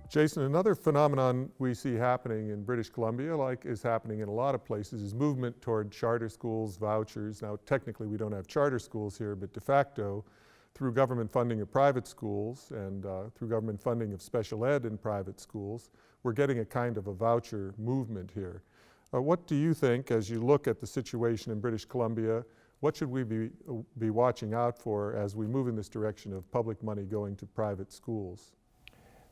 Jason, another phenomenon we see happening in British Columbia, like is happening in a lot of places, is movement toward charter schools, vouchers. Now, technically we don't have charter schools here, but de facto, through government funding of private schools and through government funding of special ed in private schools, we're getting a kind of a voucher movement here. What do you think, as you look at the situation in British Columbia, what should we be watching out for as we move in this direction of public money going to private schools?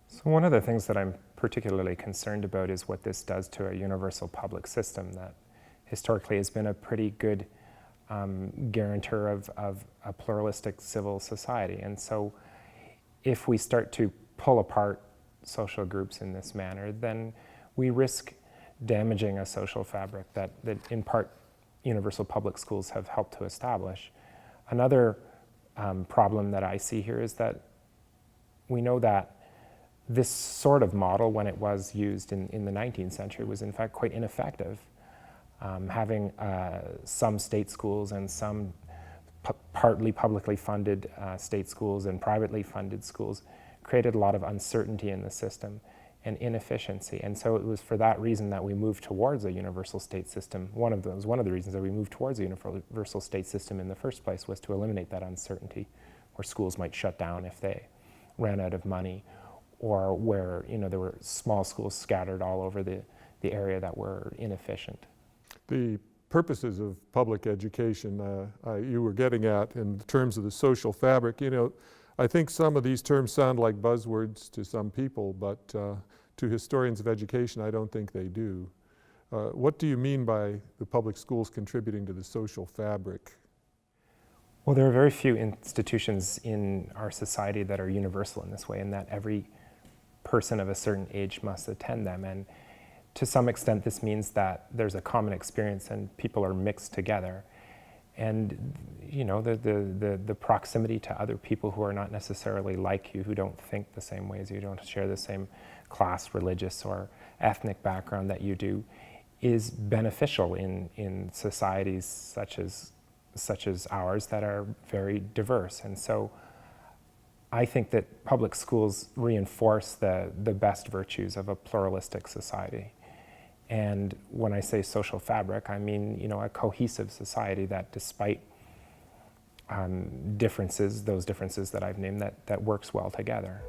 So one of the things that I'm particularly concerned about is what this does to a universal public system that historically has been a pretty good guarantor of a pluralistic civil society. And so if we start to pull apart social groups in this manner, then we risk damaging a social fabric that in part universal public schools have helped to establish. Another problem that I see here is that we know that this sort of model, when it was used in the 19th century, was in fact quite ineffective. Having some state schools and some partly publicly funded state schools and privately funded schools created a lot of uncertainty in the system and inefficiency. And so it was for that reason that we moved towards a universal state system. One of the reasons that we moved towards a universal state system in the first place was to eliminate that uncertainty, where schools might shut down if they ran out of money, or where there were small schools scattered all over the area that were inefficient. The purposes of public education you were getting at in terms of the social fabric, I think some of these terms sound like buzzwords to some people, but to historians of education, I don't think they do. What do you mean by the public schools contributing to the social fabric? Well, there are very few institutions in our society that are universal in this way, and that every person of a certain age must attend them. And to some extent, this means that there's a common experience and people are mixed together. And the proximity to other people who are not necessarily like you, who don't think the same way as you, don't share the same class, religious, or ethnic background that you do, is beneficial in societies such as ours that are very diverse. And so I think that public schools reinforce the best virtues of a pluralistic society. And when I say social fabric, I mean, a cohesive society that despite those differences that I've named, that works well together.